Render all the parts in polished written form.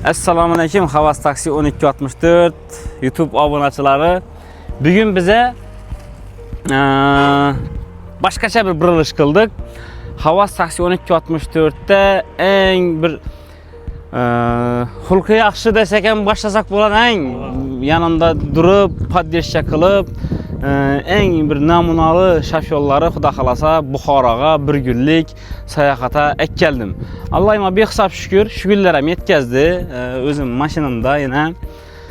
Assalomu alaykum, Havas Taksi 1264 YouTube obunaçıları. Bugün bize başkaça bir buruluş kıldık. Havas Taksi 1264'te en bir hulku yaxşı desek hem başlasak bulan en yanında durup poddeşçe kılıp en bir namunalı şoförleri Xuda xalasa Buxarağa bir günlük seyahata ek geldim. Allah'ıma bir hesap şükür, şu günlerem yetkazdı. Özüm maşınımda yine.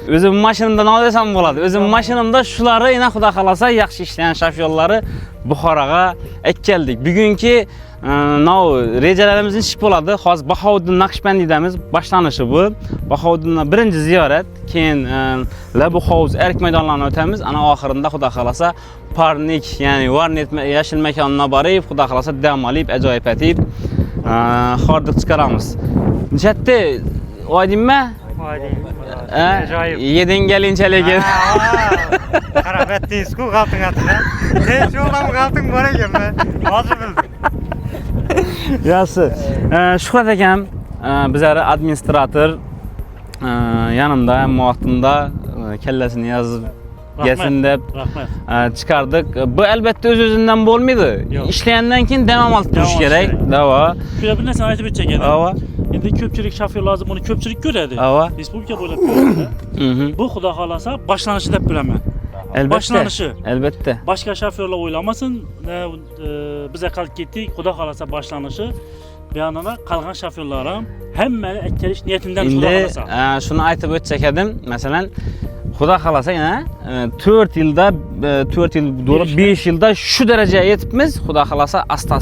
Özüm maşınımda ne desem buladı. Özüm maşınımda şuları yine Xuda xalasa yaxşı işleyen şoförleri Buxarağa ek geldik. Bugünkü recelerimizin şıp oladı. Hazır Bahauddin Naqshbandiyamiz başlanışı bu. Bahauddin'e birinci ziyaret, keyin Labu House erk meydanlarına ötemiz. Ana ahırında Xuda xalasa Parnik, yani Varnet yaşıl mekanına barayıp Xuda xalasa dam alıp, acayip etip hardık çıkaramız. Nicetti, aydın mı? Acayip. Yedin gelince legin. Qarab etdingiz ku qalting atına. Sen yo'ldan qalting bor ekan men. Hozir bildim. Yaxshi. Shuhrat akam bizlar administrator yanımda hem vaqtında kellesini yazıp gelsin deb çıkardık. Bu elbette öz-özünden bo'lmaydi. İşleyenden keyin devam alıp duruş gerek. Dava. Şöyle bir narsa aytib o'tsak edi. Dava. Endi ko'pchilik shofyorlar buni ko'pchilik ko'radi. Dava. Respublika bo'ylab ko'radi. Bu xudo xolasa boshlanishi deb bilaman. Elbette. Boshlanishi. Elbette. Boshqa shofyorlar o'ylamasin, biza qolib ketdik, xudo xolasa boshlanishi. Beyanına qolgan shofyorlar ham hammani akkalish niyatindan xudo xolasa. Endi shuni aytib o'tsak edim, masalan, Xudo xalasa yana 4 yılda 4 yıl doğru 5 yılda şu dereceye yetibmiz. Xudo xalasa asta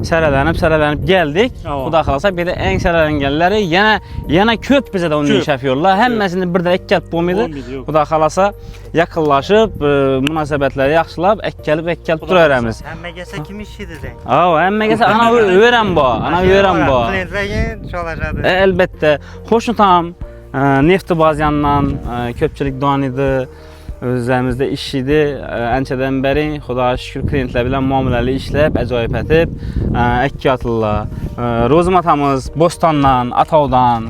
saralanıp geldik. Xudo xalasa bir de en saralanganlari yana ko'p bizada unday shofyorlar. Hammasini birda ekkalib bo'lmaydi. Xudo xalasa yaqinlashib, munosabatlarni yaxshilab, ekkalib turaveramiz. Hammagasa kim ishlaydi deng? Hammagasa ana o'ram bor, Klientlarga çolaşadi. Elbette. Hoşnut ham Neftibazyandan köpçülük donidi, özlərimizdə iş idi. Anchadan beri Xudoga şükür klientlar bilan muomalali ishlab, ajoyib etib, ikki atlılar. Rozim atamız Bo'stondan, Atovdan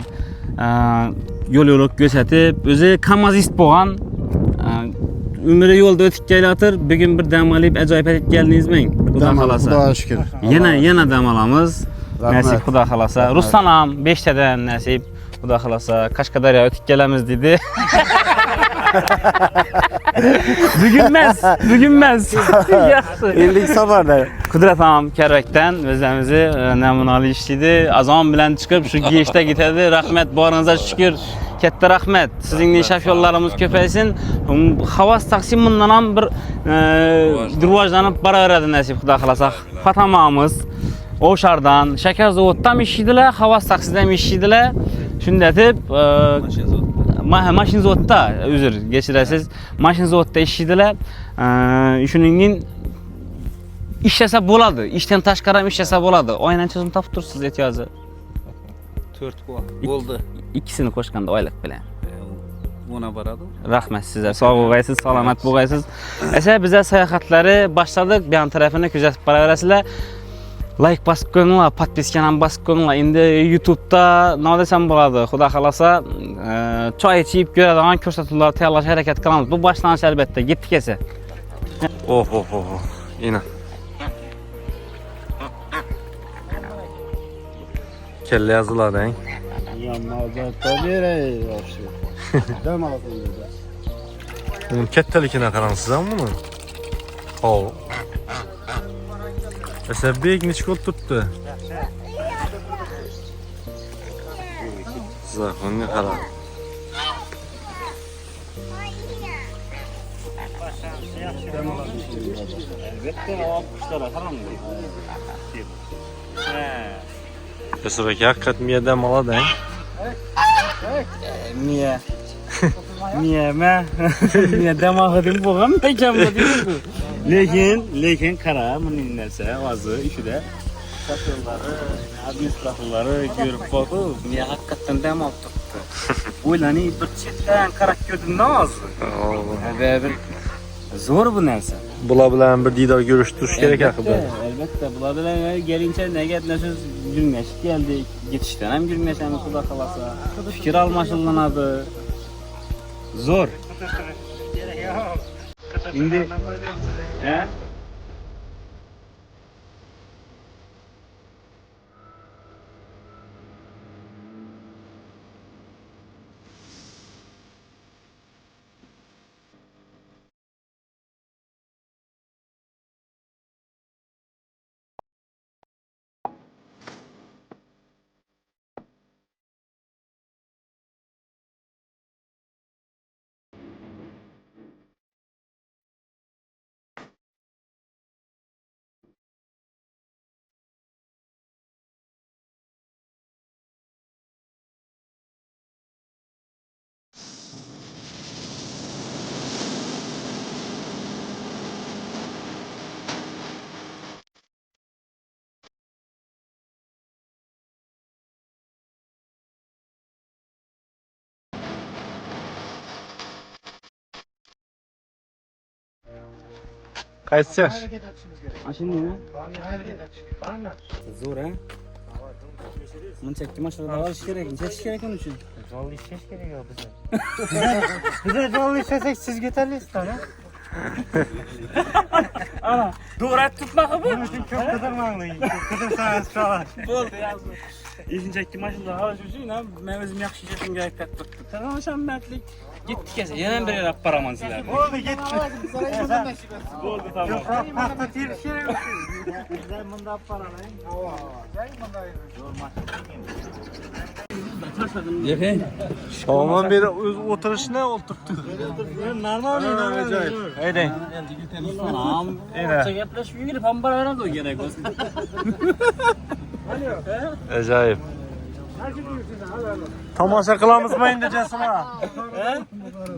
yo'l-yo'lak ko'rsatib, o'zi kamazist bo'lgan, umri yo'lda o'tib kelatir. Bugun bir dam olib, ajoyib etib keldingizmi? Xudo xolasa. Xudoga shukr. Yana dam olamiz. Nasib Xudo xolasa. Ruslan ham 5 tadan nasib. Xudo xolasa Qashqadaryo o'tib kelamiz dedi. Bugunmas. Yaxshi. Endi safarda. Qudrat ham Karvakdan o'zimizni namunali ishlaydi. Azon bilan chiqib shu geshda ketadi. Rahmat, boringizga shukr. Katta rahmat. Sizning shofyorlarimiz ko'paysin. Havas Taksi bundan ham bir rivojlanib boraveradi nasib Xudo xolasa. Fatamamiz O'shardan, shakar zavoddan ishlaydilar, Havas Taksidan ishlaydilar. Shunda deb mashin zavodda, uzr, kechirasiz, mashin zavodda ishlaydilar. Shuningdek ishlasa bo'ladi, ishdan tashqari ham ishlasa bo'ladi. Oynancha so'm topib tursiz ehtiyoji. 4 bo'ldi. Ikkisini qo'shganda oylik bilan. Ona boradi. Rahmat sizga. Sog' bo'lg'aysiz, salomat bo'lg'aysiz. Esa bizlar sayohatlari boshladik. Bu tarafini kuzatib boraverasizlar. Like basıp koyunlar, podpiskani ham basıp koyunlar. Endi YouTube'da ne desem bo'ladi. Xudo xolasa choy ichib ko'radigan ko'rsatuvlar tayyorlash harakat qilamiz. Bu boshlanish albatta. Ketdik esa. Yine. Kelle yazılar deng. Bunun kettelikine karansiz ama bunu. Mesela büyük neçik ol tuttu. Zahın ne kadar. Mesela belki hakikaten bir yerde mala değil. Niye? Niye mi? Niye demahadım bu ham pekam bu. Lekin qara, bunun narsa o'zi ishida shofyorlari, administratorlari ko'rib qoldi. Men haqiqatan dam olib turibdi. O'ylani bir chetdan qarab ko'rdim-da hozir. Bir zo'r bu narsa. Bular bilan bir diydor görüştürüş gerek haqida. Albatta, bular bilan gelincha nega narsa gülmeşik geldik. Geçişten hem gülmeşemiz Xudo kalasa. Fikir almaşıllanadı. Zor. Gerek yok. Şimdi he? Qaysi yaş? Şimdi mi? Zor ha? Buncha ikki mashina olish kerak, chekish kerak onun uchun. Yol işleş gerek yok bize. Bize yol işlesek siz yeterliyiz tabii. Ana, doğru tutmak bu. Bunun için çok kıdırmalıyım. Kıdır sayesi çalar. Bo'ldi, yazdı. Eşince ikki mashina olish uchun men o'zim yaxshi ishim kerak deb turibdi. Tamoshabinlik gitdik esa, yana bir yere olib boraman sizlarni. Oldu git. Bo'ldi, tamam. Yok pasta tiriş gerek yok. Bizler bunda paralayın. Şaman beri oturuşuna oturttu. Normal değil. Haydi. Tamam. Gaplashib yurib ham boraveradi u kerak bo'lsa. Acayip. Tomosha qilamizmi endi jasima?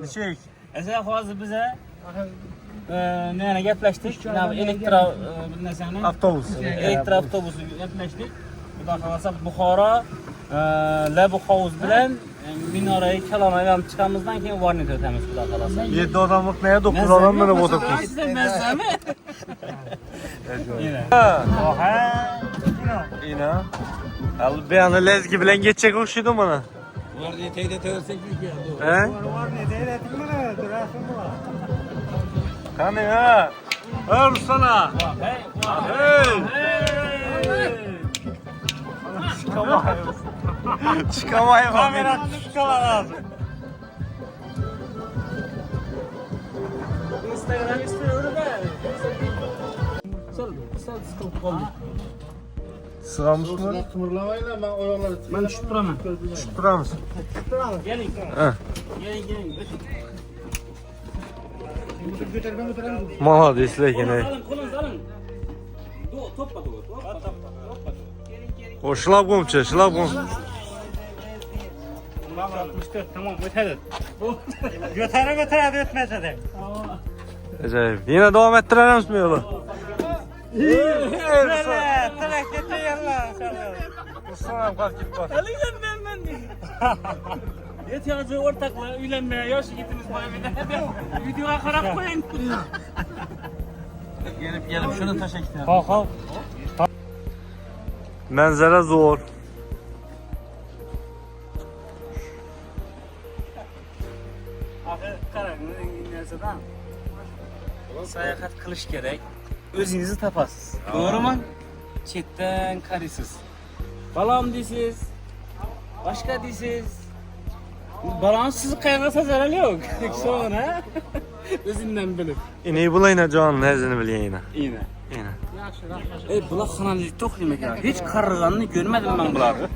Nechik? Esa hozir biza nima gaplashdik? Elektro bir narsani. Avtobus. Elektro avtobusi gaplashdik. Xudo xolasa Buxoro Labu hovuz bilan Minoraga Kalonga ham chiqamizdan keyin Vornet o'tamiz Xudo xolasa. 7 odamlik neye 9 adam minib o'tiribmiz. Mazami? Oha. Ina. Al beyani lezgi bilan geçecek o'xshaydi mana. Var ne değil ettin mi? Durasın mı? Qani ha? Ha Rusana. Hey. Çıkamayım. Kamera çıkala lazım. Instagram istiyorum da. Sal sıkılıp kaldım. Sığamışmı? Ben düşüp duramam. Çıkıp duramız. Gelin. Ha. Gelin. Молодец lekin ey. Kolunuz alın. Topla. O şlabgomcha, şlabgom. 64 tamam ötedi. Götürüp ötmese de. Acayip. Yine devam ettirelim mi yolu? Böyle tırek geçe yalla. Ruslanam kalk git bak. Alın ben. Yetiyazı ortakla üylenmeye yaşı gittiniz bu evde. Videoya karak koyun. Gelip şunu taşa gidelim. Kalk. Manzara zo'r. Axir qarang, narsadan sayohat qilish kerak. O'zingizni topasiz. To'g'rimi? Chetdan qaraysiz. Balom deysiz. Boshqa deysiz. Balon sizni qayg'ursa zarari yo'q. Sonra o'zingdan bilib. İneği bulayına canın nezini bil yine. Yine. Yine. Bular xonalik to'xlaymi ekan. Hech qarg'anni ko'rmadim men bularni.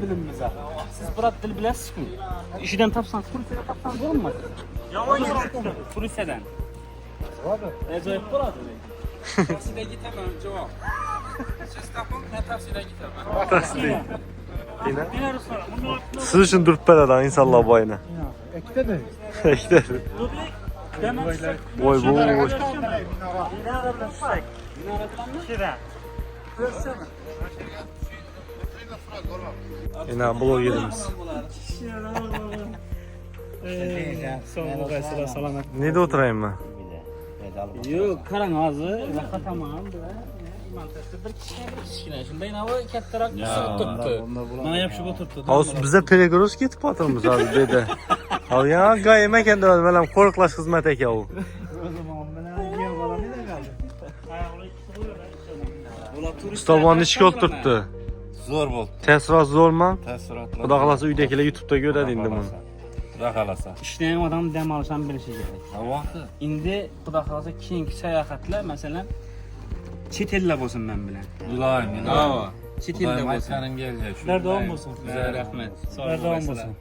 Bilim bize. Siz Burak dil bilesiz-ku. İşidan tapsan, Rusiyadan tapsan bo'lmaydi. Yomon yuribdi. Rusiyadan. Ajoyib bo'ladi. Tavsiyaga ketaman, javob. Siz taping, men tavsiyaga ketaman. Tasdik. Yine. Siz için durup belada inşallah bu ayına. Ekte de. Ekte. Oy bu. Yine blog yerimiz. Son selamet. Neyde oturayım ben? Yo'q, qarang hozir vaqa tamam bilan mantiqda bir kichkina shunday navi kattaroq turibdi. Mana ham shu turibdi. Hozir bize перегруз ketib qolamiz hozir bu yerda. Hali ya gayem ekanda bilan qo'riqlash xizmati ekan u. Ustobon nechga olib turibdi? Zo'r bo'ldi. Tesroq zo'rmi? Taassurotlar. Xudo xolasa uydagilar YouTube'da ko'radi endi buni. Xudo xolasa. Ishlagan odam dam olishni bilishi kerak. Navoqti. Endi xudo xolasa keyingi sayohatlar masalan chet elda bo'lsin men bilan. Iloyim. Chet elda bo'lsin. Sizlar davom bo'lsin. Rahmat. Sizlar davom bo'lsin.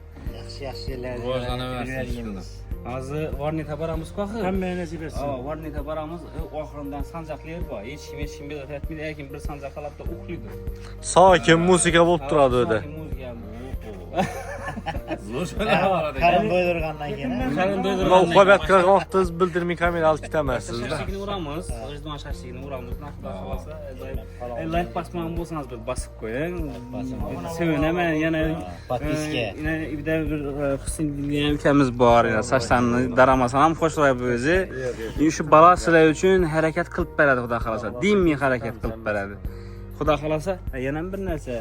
Rivojlanaversin. Hozir Varnita boramiz-ku axir. Hammaga nasib etsin. Varnita boramiz. Oxiridan sanjaqlar bor. Hech kim bezat etmaydi, lekin bir sanjaq qalabda o'qiydi. Sokin musiqa bo'lib turadi o'da. Zo'r bo'lardi. Qarin doydurgandan keyin. Qarin Nima do'ydirgan. uqobat qilgan vaqtingiz bildirmay kamera olib ketamasiz-da. Shashligini uramiz. Ojdon shashligini uramiz. Xudo xolasa. Like bosmagan bo'lsangiz bir bosib qo'ying. Sevinaman yana Podpiska. Yana bir Husnidin ukamiz bor. Sochlarni daramasam ham xo'shlaydi o'zi. Shu bola sizlar uchun harakat qilib beradi xudo xolasa. Dinmiy harakat qilib beradi. Xudo xolasa yana bir narsa.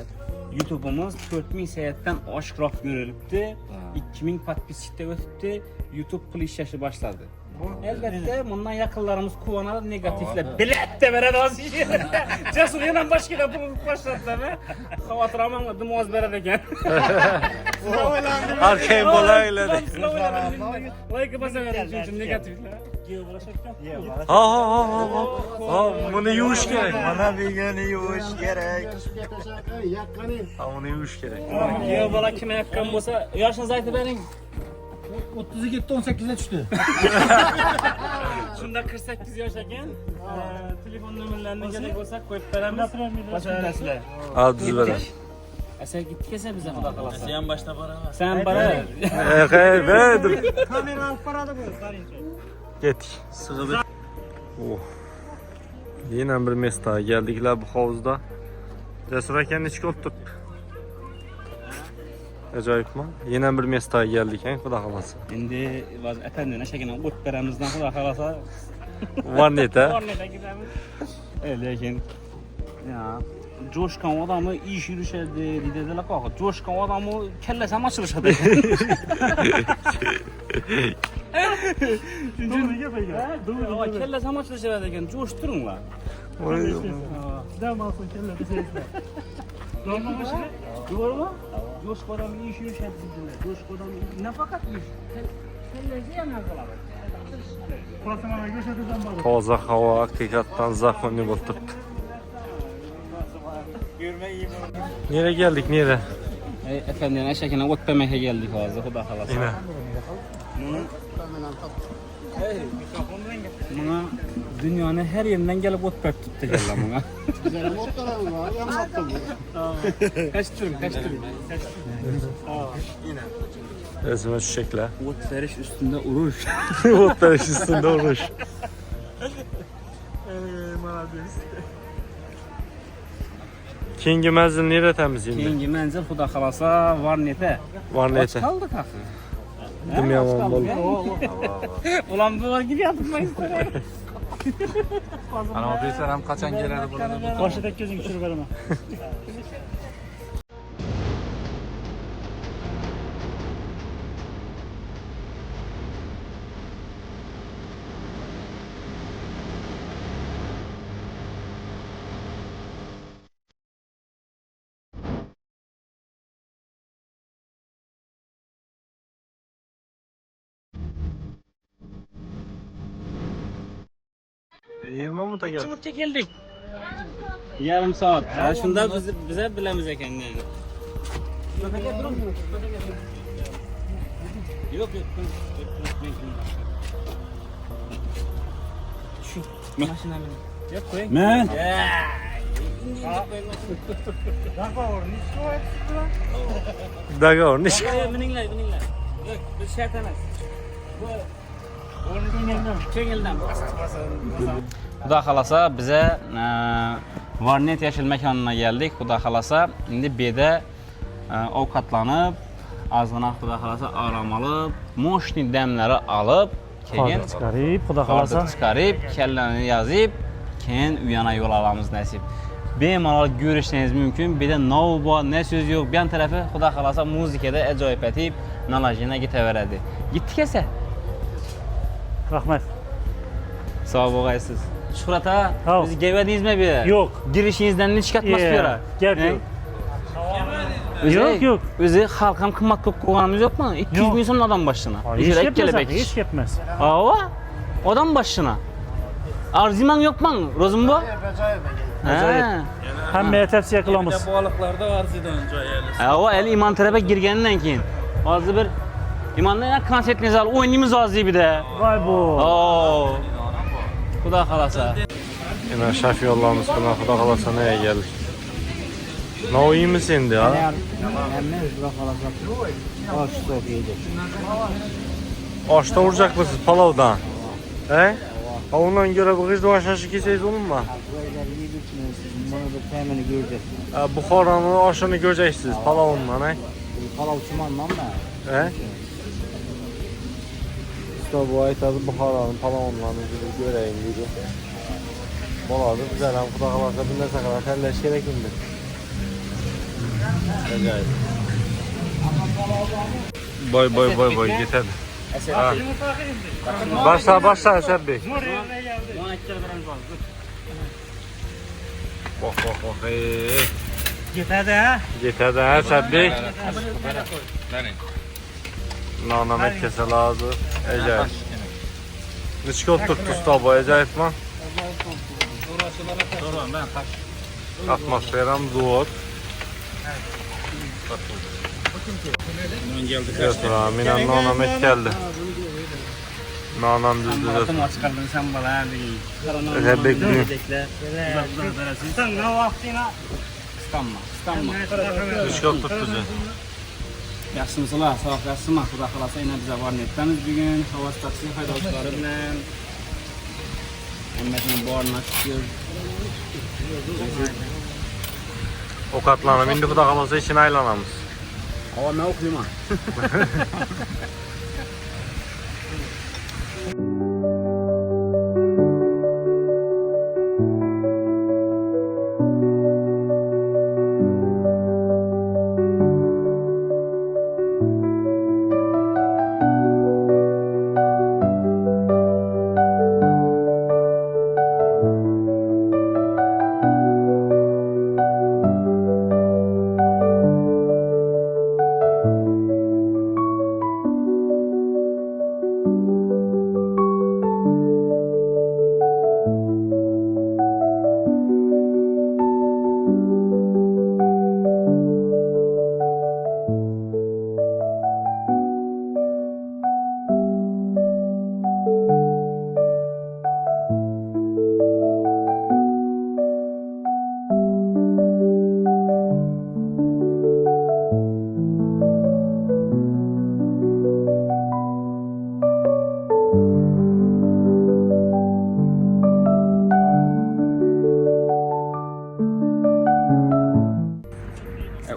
YouTube'umuz 4000 saytdan oshiqroq ko'rilibdi. 2000 podpischida o'tibdi. YouTube pul ishlashni boshladi. Albatta, bundan yaqinlarimiz quvonadi, negativlar biletda beradi hozir. Jasur yana boshqa pul boshlatdimi? Xavotir olmang, dimoz beradi ekan. Arkayim bo'laylar. Like bosaveradi uchun negativlar. Ha, buni yuvish kerak. Mana begani yuvish kerak. Ha, buni yuvish kerak. Yo bola kim yaqqan bo'lsa, yoshingizni aytib bering. 37 18 ga tushdi. Shunda 48 yosh ekan. Telefon nomerlarini kerak bo'lsa qo'yib beramiz. Boshqalarsizlar. Ha, düz beradi. Sen gittik esa bize xudo xolasa. Sen başta boraman. Sen bora. Verdim. Kamera olib boradi bu, qarincha. Ketdik. Oh. Yine bir mesdaga geldikler bu havuzda. Cesur aka nechga olib turibdi? Ajoyibmi? Yine bir mesdaga geldik, xudo xolasa. Endi vazir atandan ashagina o't beramizdan xudo xolasa. Varnita. Varnita gidamiz. Lekin ya coşkan adamı iş yürüşerdi dediler ki coşkan adamı kellesi ama çalışırdı. Doğru kellesi ama çalışırdı eken coşturun la. Dam olsun kellesi sesler. Doğru mu? Coşkan adamı iş yürüşerdi dediler. Coşkan adamı ne fakat iş. Kellesi yanardılar. Kurasana göçerden bak. Toza hava hakikaten zaxonni bo'lib turibdi. Nereye geldik, nereye? Efendim eşekine ot demeye geldik hozir xudo xolasa. Yine. Buna dünyanın her yerinden gelip ot berip tuttu gella buna. Kaç türüm. Resmen şu şekilde. Ot veriş üstünde uruş. Otlar üstünde olmuş. Keyingi menzil nerede temizleyeyim? Keyingi menzil xudo xolasa Varnita. Varnita. Kaldık axir. Dim yomon bo'ldi. Ulan bu var gibi yapmayız. Ana operatör ham qachon keladi bo'ladi? Boshida ko'zing tushirib beraman. Yirmi mi geldi? Çubukça geldik. Yarım saat. Ha, şunda bize bilemiz eken yani. Yok. Şu maşına mı? Yok koyun. Men. Dogovor nish. Mininglar. Yok, biz shart emas. Kengildan. Xudo xolasa bize Varnet yeşil mekanına geldik. Xudo xolasa endi bu yerda ovqatlanib, azgina xudo xolasa aram olib, moshni damlari olib keyin Çıkarıp, Xudo xolasa. qardık çıxarıb, kəlləni yazıb, keyin u yana yol alamız nəsib. Bemalol görüşünüz mümkün. Bir də navba, nə söz yox. Bir yan tərəfi Xudo xolasa muzikada əcaib etib, nalajına gitəverədi. Gitdik əsə. Rahmet. Sağ olasınız. Şurata, Sağ ol. bizi gevədinizmi bir? Yok. Girişinizdən ne çıxartmaz bir ara? Gel He? yok. Özü, Yok, yok. Özü halkam kımmat koyğanımız yok mu? 200 Yok. bin son adam başına. Hiç Direkt yetmez kelebek abi, iş. hiç yetmez. Ava, adam başına. Arziman yok mu? Rozum bu? He. Həmməyə tövsiyə Bir qılamos. de balıklarda arzudan önce yerleşsin. Ava, el iman tərəfə girgəndən keyin. Azı bir imanla ya konsertiniz al, oyunumuz azı bir də. Vay bu. Oo. Xuda xalasa. Yine şef yollarımız falan Xuda xalasa neye geldik? Ne o iyi misin ya? Aşta vuracak mısınız palavdan? He? Ha ondan göre bu kız doğan şaşı keseyiz olur mu? Buxaranın aşını göreceksiniz palavundan he? He? İşte bu aytadı Buxaranın palavunlarını göreyim dedi. Boladı güzel hem Xuda xalasa bir nəsə qədər tərləş gerekimdir. Acayip. Boy yeter. Ha. Başla Esed Bey. Bak. Gitadi ha. Yeter de Esed Bey. Benim. Nanamet kese lazım. Acayip. Neçə oturtdu usta bu acayip mi? Atmosferam zor. Götür Minan nanamet geldi. Nanan düzdü de. Çıkardın sen bana Esed Bey günü. Sen ne vaxtına? İstanma. Neçə oturtdu sen? Yaxşımısınlar, sağ yaxşımı. Xuda xalasa yine bizə var netdəniz bugün. Hava taksi haydovçuları bilən. Ümmətin bağrına çıxıyor. O katlanım. İndi Xuda xalasa için aylanamız. Hava nə oxuyum ha?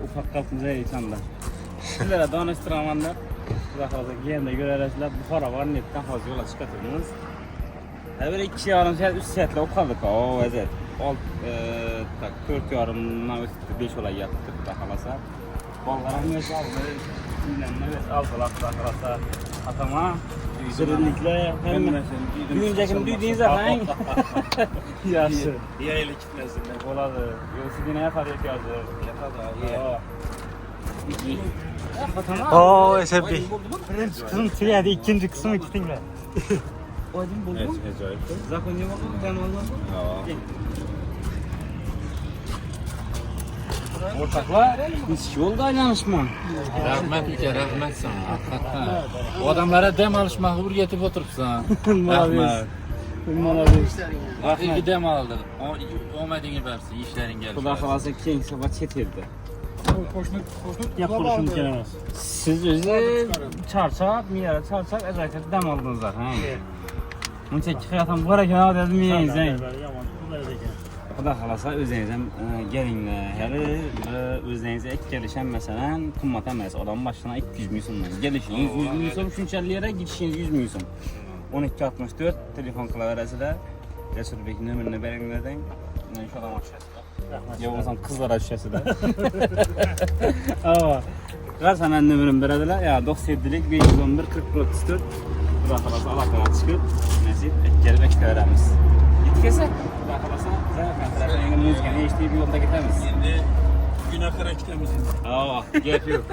Ufak kalkımıza insanlar. Sizlere danıştıranlar. Xuda xalasa yerində görərəsizlər. Buxara var netdən hazır yola çıxatırdınız. Böyle 2,5 saat 3 saatlə oxaldıq ha o vəziyyət. 4,5-dan ötüb 5 ola yatdıq Xuda xalasa. Ballarım öz aldı. Dinlənmə öz aldılar Xuda xalasa. Atama zırıllıkla hem düğüncəkini düydüyün zaten. Yaxşı. Yayla kitlesinler. Oladı. Yoxsa dinə yatar ehtiyacı. Yatar da. Oo Esed Bey. Birinci kısım tüyedi, ikinci kısmı gittinler. Evet acayip. Zakonya bakın kanalına. Ortaklar, biz yolda aylanışma. Rahmet ülke, rahmet sana. Hakikaten. O adamlara dem alışmak uğur getirip oturupsan. Rahmet. Bak iki dem aldı. O medeni versin, işlerin gelsin. Xuda xalasa keng səfər çet eldə. Yapılışını gelemez. Siz özü çarçaq, miyara çarçaq əcaib dəm aldınız zaten. Bunun çəkki xəyatım var ekan ha dedim yeyinizdən. Xuda xalasa özünüzdən gəlinlər, hələ özünüzə ek gəlişən məsələn qımmat əməz adam başına 200 min somdan. Gəlişiniz 100 min som, şünçəlliyərə gidişiniz 100 min som. 1264 telefon qilaverasizlar. Jasurbek nomerini beringlardan. Men shu odam ochasizlar. Yo, bo'lsam qizlar ochasizlar. Ava. Qarsaman nomerini beradilar. Ya 97lik 511 4034. Xudo xolasa aloqaga chiqib, nasib kelib ishlayveramiz. Yetkazsa, xudo xolasa biz kontrakt yangi muzikani eshitib yo'lda ketamiz. Endi gün axir ikkitamiz endi. Ava, gap yo'q.